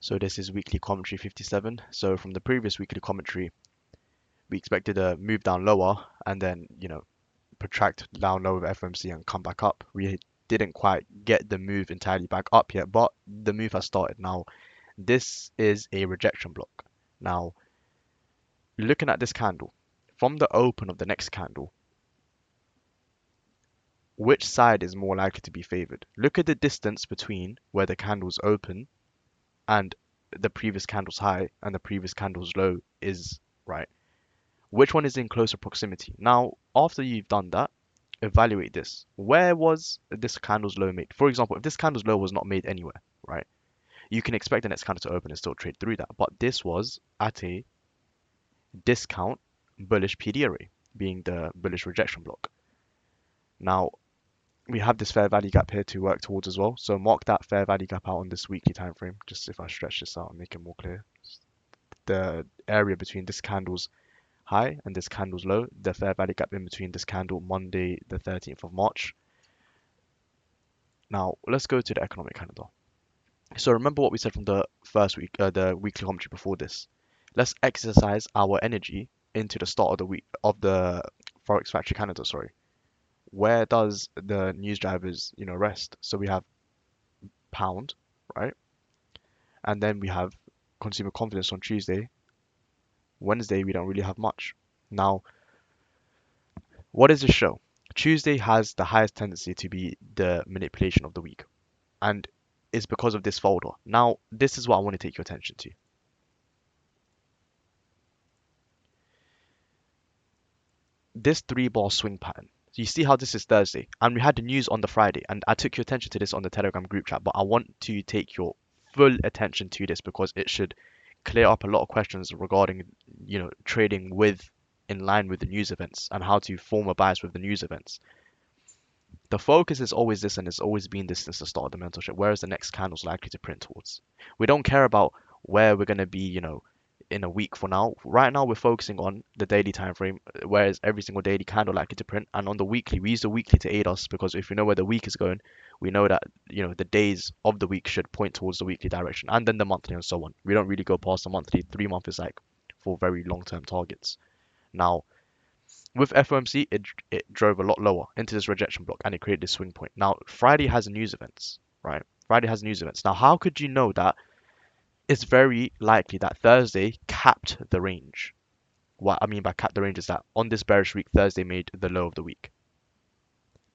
So this is weekly commentary 57. So from the previous weekly commentary, we expected a move down lower and then, protract down lower with FOMC and come back up. We didn't quite get the move entirely back up yet, but the move has started. Now, this is a rejection block. Now, looking at this candle, from the open of the next candle, which side is more likely to be favored? Look at the distance between where the candle's open and the previous candle's high and the previous candle's low is, right? Which one is in closer proximity? Now, after you've done that, evaluate this. Where was this candle's low made? For example, if this candle's low was not made anywhere, right? You can expect the next candle to open and still trade through that. But this was at a discount bullish PD array, being the bullish rejection block. Now, we have this fair value gap here to work towards as well. So mark that fair value gap out on this weekly time frame. Just if I stretch this out and make it more clear. The area between this candle's high and this candle's low, the fair value gap in between this candle, Monday the 13th of March. Now, let's go to the economic calendar. So remember what we said from the first week, the weekly commentary before this. Let's exercise our energy into the start of the week of the Forex Factory calendar, sorry. Where does the news drivers, rest? So we have pound, right? And then we have consumer confidence on Tuesday. Wednesday, we don't really have much. Now, what does this show? Tuesday has the highest tendency to be the manipulation of the week, and it's because of this folder. Now, this is what I want to take your attention to. This 3-bar swing pattern. So you see how this is Thursday, and we had the news on the Friday, and I took your attention to this on the Telegram group chat, but I want to take your full attention to this because it should clear up a lot of questions regarding, trading in line with the news events and how to form a bias with the news events. The focus is always this, and it's always been this since the start of the mentorship. Where is the next candle's likely to print towards? We don't care about where we're going to be, in a week for now. Right now, we're focusing on the daily time frame, whereas every single daily candle likely to print. And on the weekly, we use the weekly to aid us because if we know where the week is going, we know that the days of the week should point towards the weekly direction, and then the monthly and so on. We don't really go past the monthly. 3 month is like for very long term targets. Now, with FOMC, it drove a lot lower into this rejection block and it created this swing point. Now, Friday has news events, right? Friday has news events. Now, how could you know that? It's very likely that Thursday capped the range. What I mean by capped the range is that on this bearish week, Thursday made the low of the week.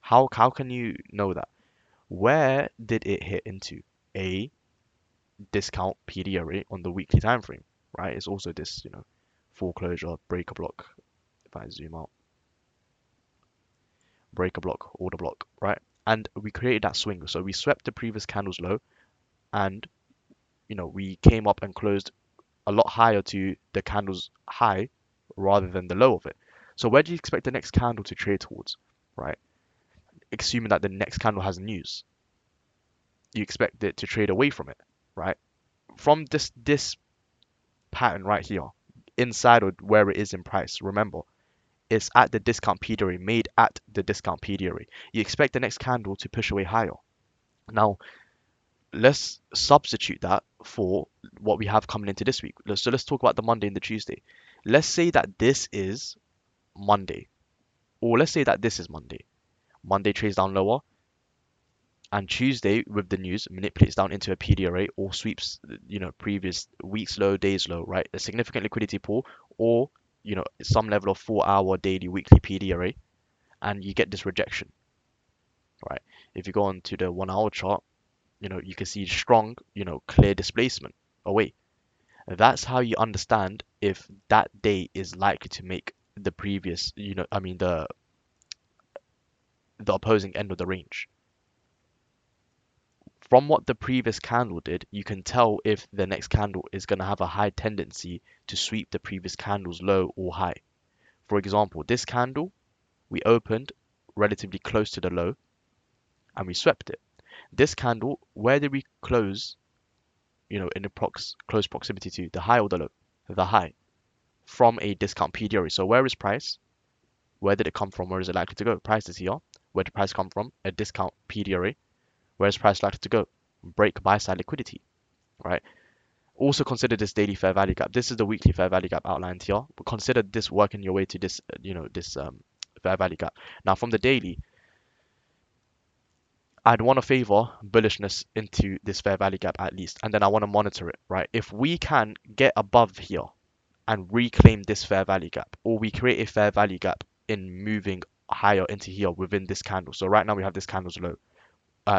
How can you know that? Where did it hit into? A discount PD array on the weekly time frame, right? It's also this, foreclosure breaker block. If I zoom out, breaker block, order block, right? And we created that swing. So we swept the previous candle's low and we came up and closed a lot higher to the candle's high rather than the low of it. So where do you expect the next candle to trade towards, right? Assuming that the next candle has news, you expect it to trade away from it, right? From this pattern right here, inside of where it is in price, remember, it's at the discount PD array, made at the discount PD array. You expect the next candle to push away higher. Now, let's substitute that for what we have coming into this week. So let's talk about the Monday and the Tuesday. Let's say that this is Monday, or let's say that this is Monday. Monday trades down lower, and Tuesday with the news manipulates down into a PD array or sweeps, previous week's low, day's low, right? A significant liquidity pool, or some level of 4-hour, daily, weekly PD array, and you get this rejection, right? If you go on to the 1-hour chart, you can see strong, clear displacement away. That's how you understand if that day is likely to make the previous, the opposing end of the range. From what the previous candle did, you can tell if the next candle is going to have a high tendency to sweep the previous candle's low or high. For example, this candle, we opened relatively close to the low and we swept it. This candle, where did we close, in close proximity to the high or the low? The high from a discount PD array. So where is price? Where did it come from? Where is it likely to go? Price is here. Where did price come from? A discount PD array. Where is price likely to go? Break buy side liquidity, right? Also consider this daily fair value gap. This is the weekly fair value gap outlined here. But consider this working your way to this, this fair value gap. Now from the daily, I'd want to favor bullishness into this fair value gap at least, and then I want to monitor it, right? If we can get above here and reclaim this fair value gap, or we create a fair value gap in moving higher into here within this candle. So right now we have this candle's low,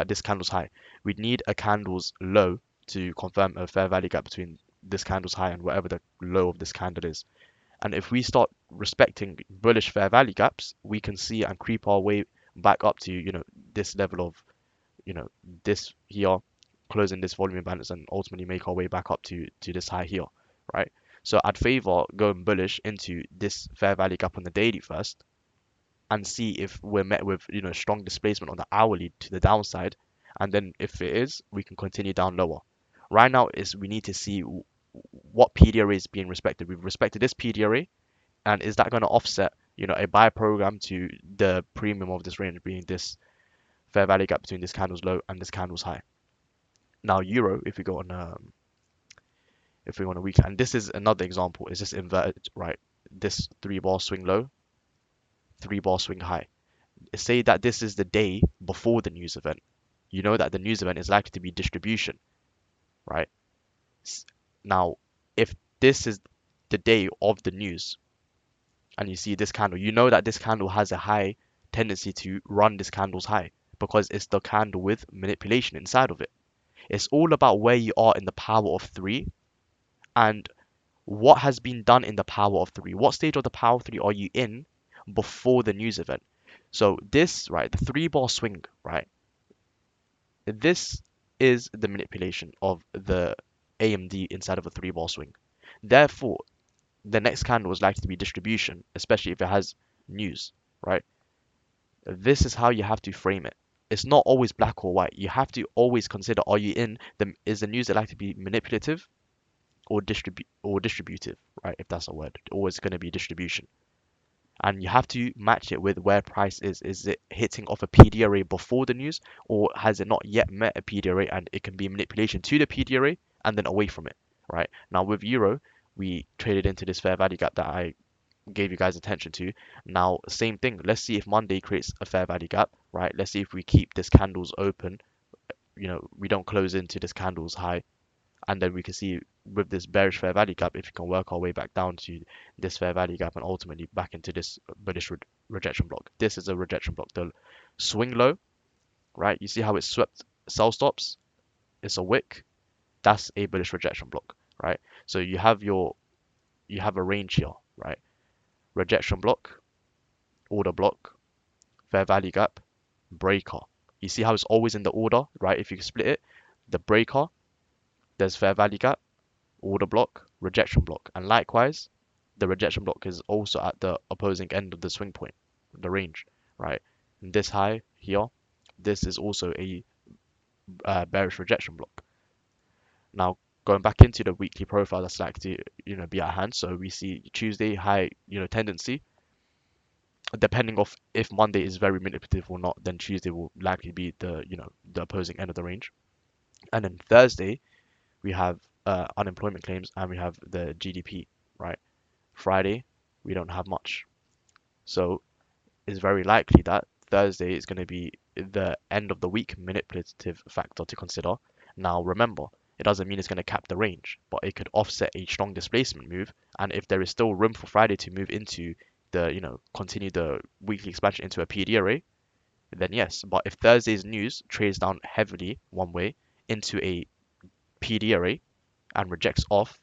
this candle's high. We need a candle's low to confirm a fair value gap between this candle's high and whatever the low of this candle is. And if we start respecting bullish fair value gaps, we can see and creep our way back up to, this level of, this here, closing this volume imbalance and ultimately make our way back up to this high here, right? So I'd favor going bullish into this fair value gap on the daily first and see if we're met with, strong displacement on the hourly to the downside. And then if it is, we can continue down lower. Right now is we need to see what PDRA is being respected. We've respected this PDRA, and is that going to offset, a buy program to the premium of this range being this fair value gap between this candle's low and this candle's high. Now euro, if we go on a week, and this is another example, is just inverted, right? This 3-bar swing low, 3-bar swing high. Say that this is the day before the news event. You know that the news event is likely to be distribution, right? Now, if this is the day of the news and you see this candle, you know that this candle has a high tendency to run this candle's high because it's the candle with manipulation inside of it. It's all about where you are in the power of 3 and what has been done in the power of 3. What stage of the power of 3 are you in before the news event? So this, right, the 3-bar swing, right, this is the manipulation of the AMD inside of a 3-bar swing. Therefore, the next candle is likely to be distribution, especially if it has news, right? This is how you have to frame it. It's not always black or white. You have to always consider, are you in is the news likely to be manipulative or distributive, right? If that's a word, always going to be distribution. And you have to match it with where price is. Is it hitting off a PDRA before the news, or has it not yet met a PDRA and it can be manipulation to the PDRA and then away from it, right? Now with euro, we traded into this fair value gap that I gave you guys attention to. Now, same thing. Let's see if Monday creates a fair value gap, right? Let's see if we keep this candles open. We don't close into this candles high, and then we can see with this bearish fair value gap if we can work our way back down to this fair value gap and ultimately back into this bullish rejection block. This is a rejection block. The swing low, right? You see how it swept sell stops? It's a wick. That's a bullish rejection block, right? So you have a range here, right? Rejection block, order block, fair value gap, breaker. You see how it's always in the order, right? If you split it, the breaker, there's fair value gap, order block, rejection block. And likewise, the rejection block is also at the opposing end of the swing point, the range, right? And this high here, this is also a bearish rejection block. Now, going back into the weekly profile that's likely to, be at hand. So we see Tuesday high, tendency. Depending of if Monday is very manipulative or not, then Tuesday will likely be the opposing end of the range. And then Thursday, we have unemployment claims and we have the GDP, right? Friday, we don't have much. So it's very likely that Thursday is going to be the end of the week manipulative factor to consider. Now, remember, it doesn't mean it's going to cap the range, but it could offset a strong displacement move. And if there is still room for Friday to move into continue the weekly expansion into a PDRA, then yes. But if Thursday's news trades down heavily one way into a PDRA and rejects off,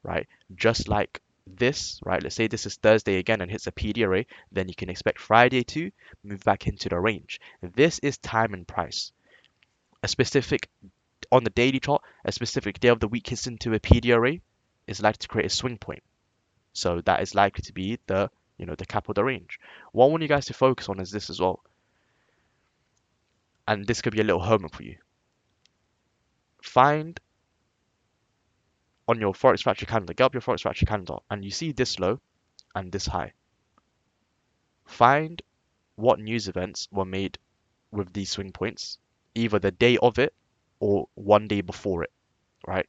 right, just like this, right, let's say this is Thursday again and hits a PDRA, then you can expect Friday to move back into the range. This is time and price. A specific, on the daily chart, a specific day of the week hits into a PDRA is likely to create a swing point. So that is likely to be the cap of the range. What I want you guys to focus on is this as well. And this could be a little homework for you. Find on your Forex Factory calendar, get up your Forex Factory calendar, and you see this low and this high. Find what news events were made with these swing points, either the day of it or one day before it, right?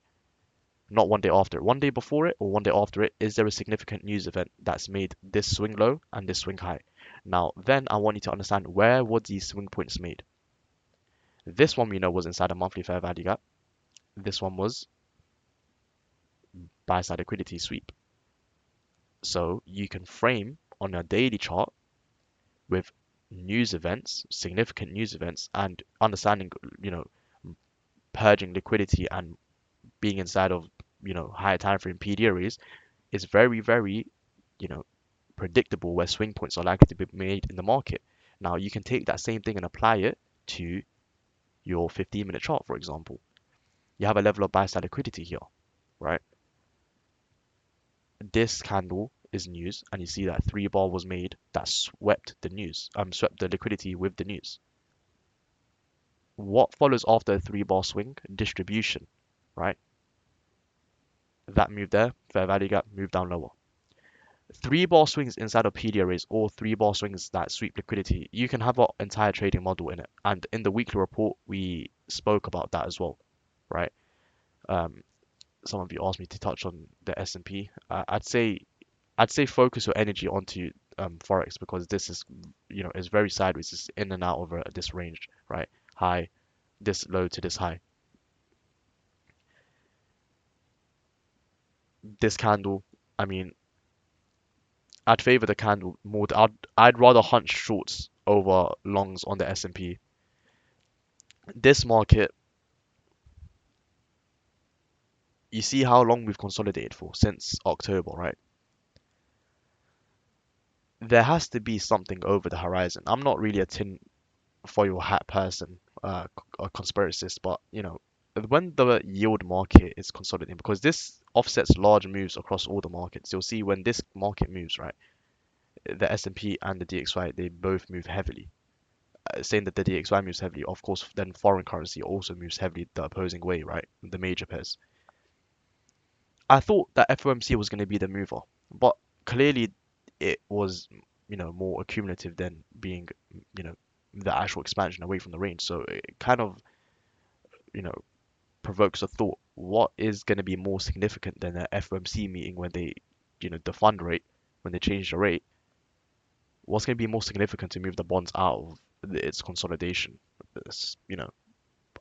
not one day after it. One day before it or one day after it, is there a significant news event that's made this swing low and this swing high? Now, then I want you to understand, where were these swing points made? This one we know was inside a monthly fair value gap. This one was buy side liquidity sweep. So you can frame on a daily chart with news events, significant news events, and understanding, purging liquidity and being inside of, higher time frame PD arrays is very, very, you know, predictable where swing points are likely to be made in the market. Now you can take that same thing and apply it to your 15-minute chart, for example. You have a level of buy side liquidity here, right? This candle is news, and you see that 3 bar was made that swept the news, swept the liquidity with the news. What follows after a 3 bar swing? Distribution, right? That move there, fair value gap, move down lower. 3 bar swings inside of PD arrays or 3 bar swings that sweep liquidity, you can have an entire trading model in it. And in the weekly report, we spoke about that as well, right? Um, some of you asked me to touch on the S&P. I'd say focus your energy onto forex, because this is is very sideways. It's in and out over this range, right? High, this low to this high. This candle, I mean, I'd favor the candle more. I'd rather hunt shorts over longs on the S&P. This market, you see how long we've consolidated for, since October, right? There has to be something over the horizon. I'm not really a tin foil hat person, a conspiracist, but when the yield market is consolidating, because this offsets large moves across all the markets. You'll see when this market moves, right? The S&P and the DXY, they both move heavily. Saying that the DXY moves heavily, of course, then foreign currency also moves heavily the opposing way, right? The major pairs. I thought that FOMC was going to be the mover, but clearly it was, more accumulative than being, you know, the actual expansion away from the range. So it kind of, you know, provokes a thought. What is going to be more significant than an FOMC meeting when they, the fund rate, when they change the rate? What's going to be more significant to move the bonds out of its consolidation? It's,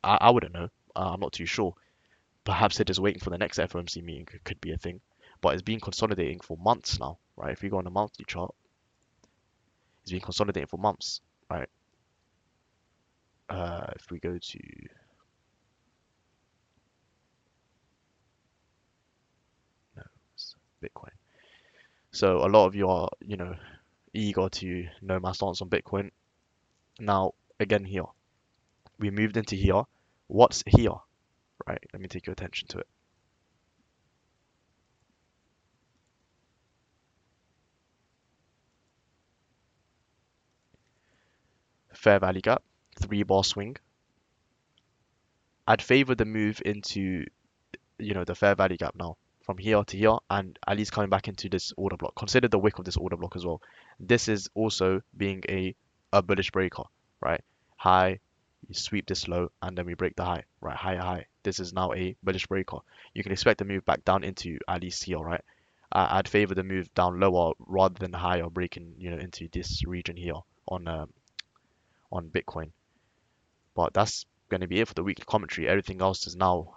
I wouldn't know. I'm not too sure. Perhaps they're just waiting for the next FOMC meeting. Could be a thing, but it's been consolidating for months now, right? If you go on a monthly chart, it's been consolidating for months, right? If we go to no, it's Bitcoin, so a lot of you are, eager to know my stance on Bitcoin. Now, again, here we moved into here. What's here, right? Let me take your attention to it. Fair value gap, 3 bar swing. I'd favor the move into, the fair value gap now, from here to here, and at least coming back into this order block. Consider the wick of this order block as well. This is also being a bullish breaker, right? High, you sweep this low, and then we break the high, right? Higher high. This is now a bullish breaker. You can expect to move back down into at least here, right? I'd favor the move down lower rather than higher, breaking, into this region here on Bitcoin. But that's going to be it for the weekly commentary. Everything else is now,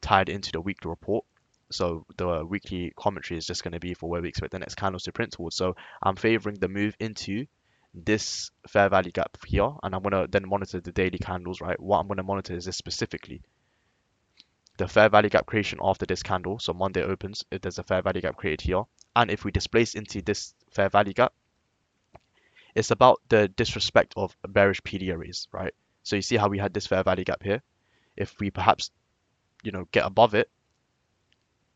tied into the weekly report. So the weekly commentary is just going to be for where we expect the next candles to print towards. So I'm favoring the move into this fair value gap here, and I'm going to then monitor the daily candles, right? What I'm going to monitor is this specifically. The fair value gap creation after this candle. So Monday opens, if there's a fair value gap created here. And if we displace into this fair value gap, it's about the disrespect of bearish PD arrays, right? So you see how we had this fair value gap here. If we perhaps, get above it,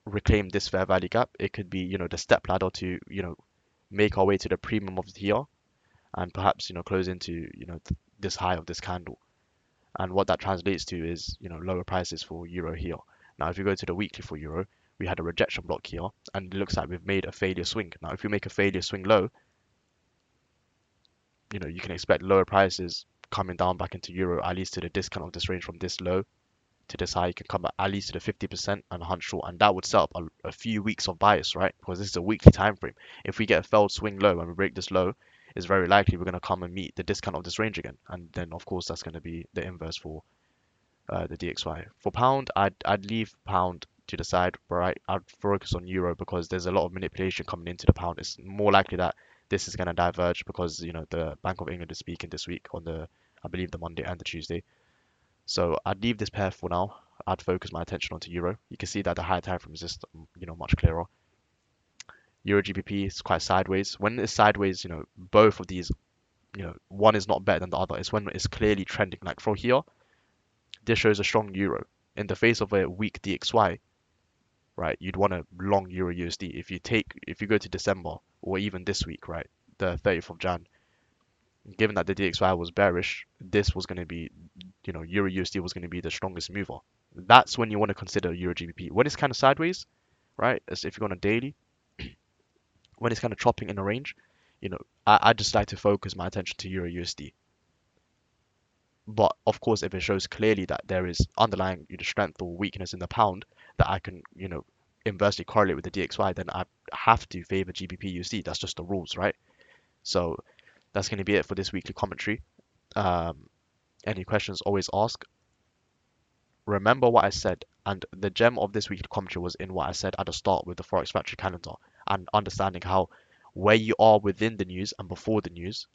reclaim this fair value gap, it could be, the step ladder to, make our way to the premium of here, and perhaps, close into, this high of this candle. And what that translates to is, lower prices for euro here. Now, if you go to the weekly for euro, we had a rejection block here, and it looks like we've made a failure swing. Now, if we make a failure swing low, you can expect lower prices coming down back into euro, at least to the discount of this range from this low to this high, you can come back at least to the 50% and hunt short, and that would set up a few weeks of bias, right? Because this is a weekly time frame. If we get a failed swing low and we break this low, it's very likely we're going to come and meet the discount of this range again, and then of course that's going to be the inverse for the DXY. For pound, I'd leave pound to the side, right? I'd focus on euro because there's a lot of manipulation coming into the pound. It's more likely that this is going to diverge because the Bank of England is speaking this week on I believe the Monday and the Tuesday. So I'd leave this pair for now. I'd focus my attention onto euro. You can see that the higher time frame is just much clearer. Euro GBP is quite sideways. When it's sideways, both of these, one is not better than the other. It's when it's clearly trending. Like from here, this shows a strong euro. In the face of a weak DXY, right, you'd want a long euro USD. If you go to December or even this week, right, the 30th of Jan, given that the DXY was bearish, this was going to be, euro USD was going to be the strongest mover. That's when you want to consider euro GBP. When it's kind of sideways, right, as if you're on a daily, when it's kind of chopping in a range, I just like to focus my attention to euro USD. But of course, if it shows clearly that there is underlying strength or weakness in the pound that I can, inversely correlate with the DXY, then I have to favor GBP USD. That's just the rules, right? So that's going to be it for this weekly commentary. Any questions, always ask. Remember what I said, and the gem of this weekly commentary was in what I said at the start with the Forex Factory calendar and understanding how where you are within the news and before the news,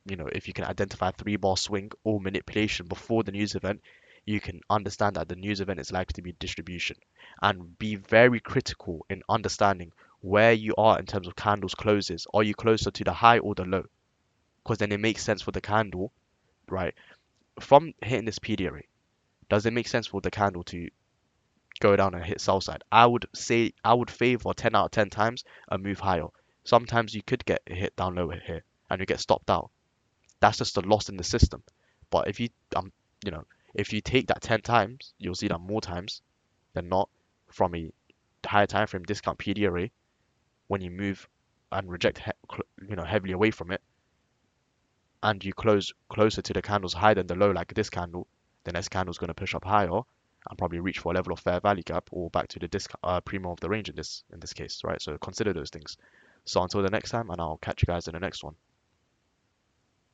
if you can identify a 3-bar swing or manipulation before the news event, you can understand that the news event is likely to be distribution. And be very critical in understanding where you are in terms of candles closes. Are you closer to the high or the low? Because then it makes sense for the candle, right? From hitting this PD array, does it make sense for the candle to go down and hit sell side? I would say I would favor 10 out of 10 times a move higher. Sometimes you could get a hit down low here and you get stopped out. That's just a loss in the system. But you know, if you take that 10 times, you'll see that more times than not from a higher time frame discount PD array when you move and reject heavily away from it and you close closer to the candles higher than the low like this candle, the next candle is going to push up higher and probably reach for a level of fair value gap or back to the discount premium of the range in this case, right? So consider those things. So until the next time, and I'll catch you guys in the next one.